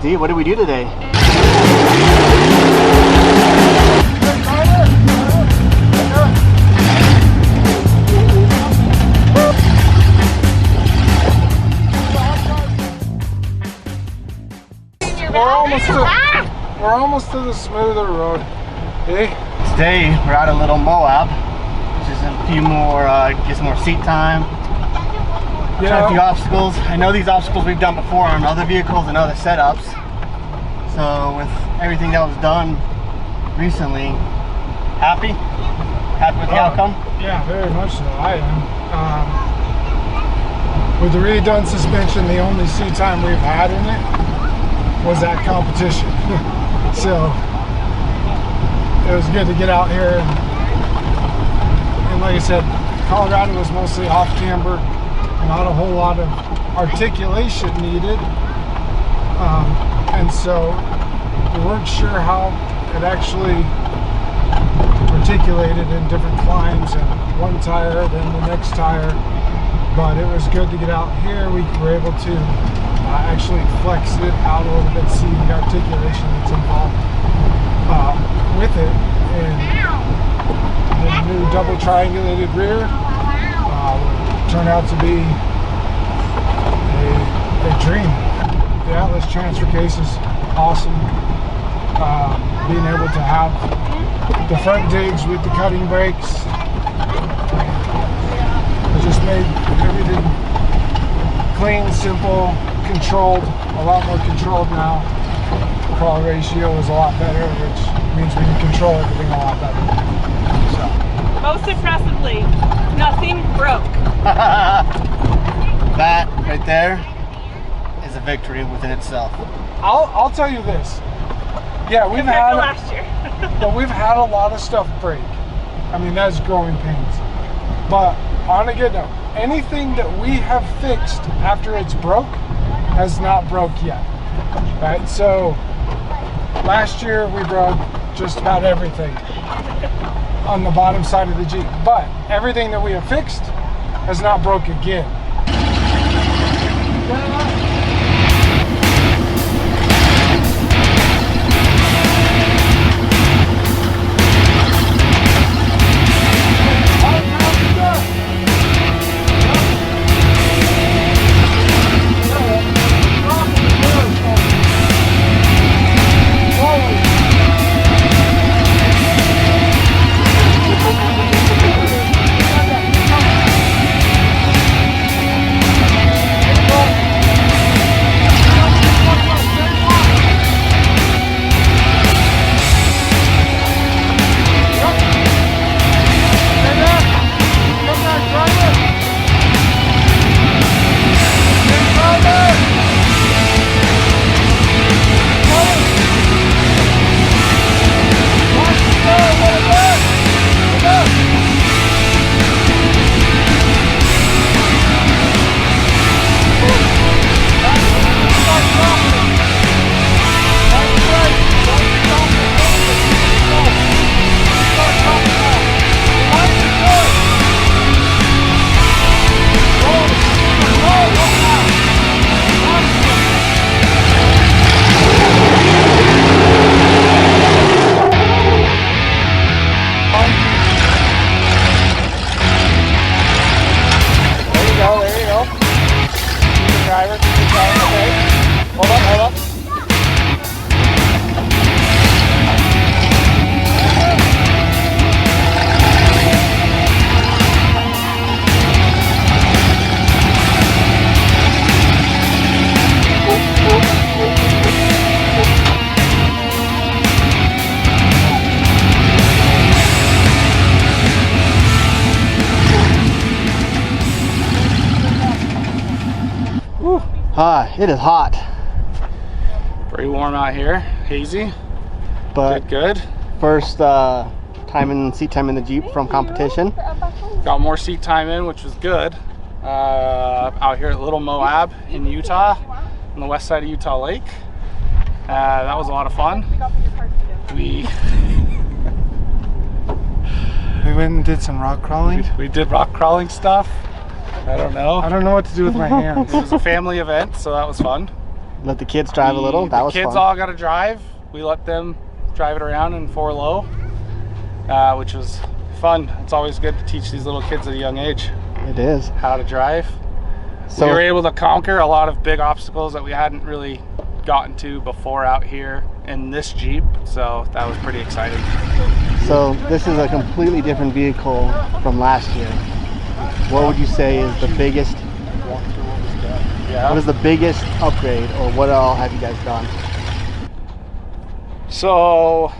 D, what did we do today? We're almost to the smoother road. Hey? Today we're out of Little Moab, which is a few more, gets more seat time. Try a few obstacles. I know these obstacles we've done before on other vehicles and other setups. So with everything that was done recently, happy? Happy with the outcome? Yeah, very much so. I am. With the redone suspension, the only seat time we've had in it was that competition. So it was good to get out here and like I said, Colorado was mostly off camber, not a whole lot of articulation needed, and so we weren't sure how it actually articulated in different climbs and one tire then the next tire, but it was good to get out here. We were able to actually flex it out a little bit, see the articulation that's involved with it, and the new double triangulated rear turned out to be a dream. The Atlas transfer case is awesome. Being able to have the front digs with the cutting brakes, it just made everything clean, simple, controlled, a lot more controlled now. Crawl ratio is a lot better, which means we can control everything a lot better. So. Most impressively, nothing broke. That right there is a victory within itself. I'll tell you this. Yeah, we've had last year. But we've had a lot of stuff break. I mean, that's growing pains. But on a good note, anything that we have fixed after it's broke has not broke yet. Right? So last year we broke just about everything on the bottom side of the Jeep, but everything that we have fixed has not broke again. It is hot. Pretty warm out here, hazy, but good. First seat time in the Jeep from competition. Got more seat time in, which was good. Out here at Little Moab in Utah, on the west side of Utah Lake. That was a lot of fun. We went and did some rock crawling. We did rock crawling stuff. I don't know what to do with my hands. It was a family event, so that was fun. Let the kids drive a little. That was fun. The kids all got to drive. We let them drive it around in 4-low, which was fun. It's always good to teach these little kids at a young age. It is. How to drive. So we were able to conquer a lot of big obstacles that we hadn't really gotten to before out here in this Jeep, so that was pretty exciting. So this is a completely different vehicle from last year. What would you say is the biggest? Yeah. What is the biggest upgrade, or what all have you guys done? So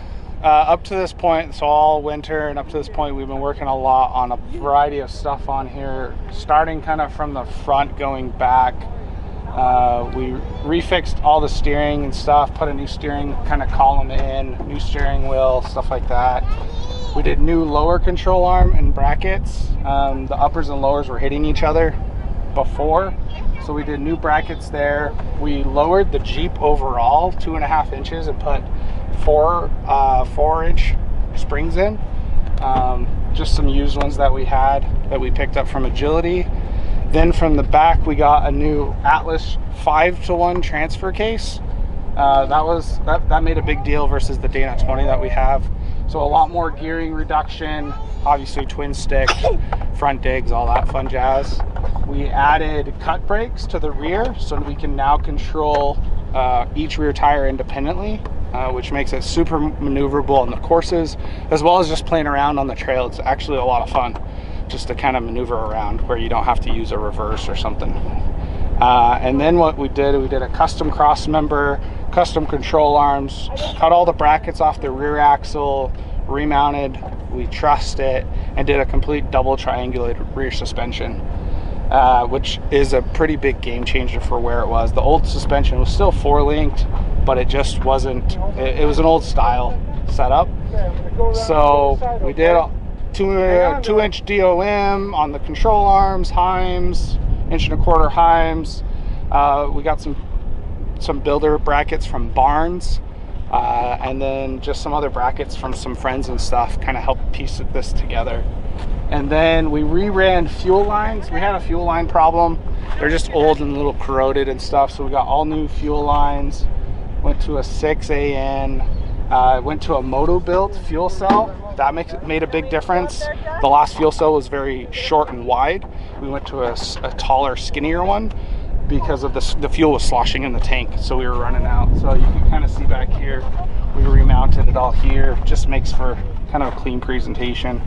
up to this point, so all winter and up to this point, we've been working a lot on a variety of stuff on here, starting kind of from the front going back. We refixed all the steering and stuff, put a new steering kind of column in, new steering wheel, stuff like that. We did new lower control arm and brackets. The uppers and lowers were hitting each other before, so we did new brackets there. We lowered the Jeep overall 2.5 inches and put 4-inch springs in. Just some used ones that we had that we picked up from Agility. Then from the back we got a new Atlas 5-to-1 transfer case. That made a big deal versus the Dana 20 that we have. So a lot more gearing reduction, obviously twin stick, front digs, all that fun jazz. We added cut brakes to the rear so we can now control each rear tire independently, which makes it super maneuverable on the courses, as well as just playing around on the trail. It's actually a lot of fun just to kind of maneuver around where you don't have to use a reverse or something. And then what we did a custom cross member, custom control arms, cut all the brackets off the rear axle, remounted, we trussed it, and did a complete double triangulated rear suspension, which is a pretty big game changer for where it was. The old suspension was still 4-linked, but it just wasn't, it was an old style setup. So we did 2-inch DOM on the control arms, Heims, 1.25-inch Heims. We got some builder brackets from Barnes, and then just some other brackets from some friends and stuff, kind of helped piece this together. And then we re-ran fuel lines. We had a fuel line problem. They're just old and a little corroded and stuff, so we got all new fuel lines. Went to a 6AN, went to a moto-built fuel cell. That made a big difference. The last fuel cell was very short and wide. We went to a taller, skinnier one because of the fuel was sloshing in the tank, so we were running out. So you can kind of see back here, we remounted it all here. Just makes for kind of a clean presentation.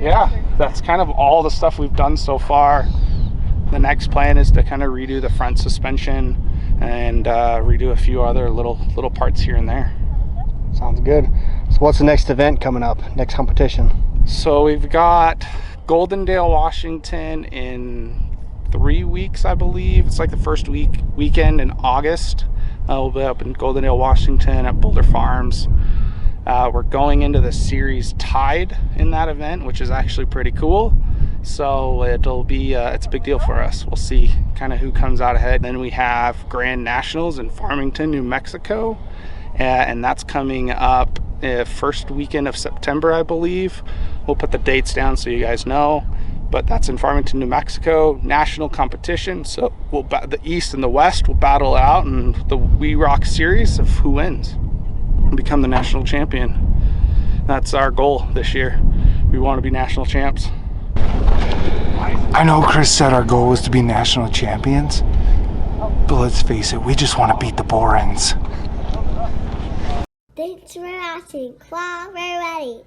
Yeah, that's kind of all the stuff we've done so far. The next plan is to kind of redo the front suspension and redo a few other little parts here and there. Sounds good. So what's the next event coming up, next competition? So we've got Goldendale, Washington in 3 weeks, I believe. It's like the first weekend in August. We'll be up in Goldendale, Washington at Boulder Farms. We're going into the series tied in that event, which is actually pretty cool. So it'll be it's a big deal for us. We'll see kind of who comes out ahead. Then we have Grand Nationals in Farmington, New Mexico, and that's coming up first weekend of September, I believe. We'll put the dates down so you guys know, but that's in Farmington, New Mexico. National competition, so the East and the West will battle out in the We Rock series of who wins and become the national champion. That's our goal this year. We want to be national champs. I know Chris said our goal was to be national champions, but let's face it, we just want to beat the Borens. Thanks for watching. Claw, we're ready.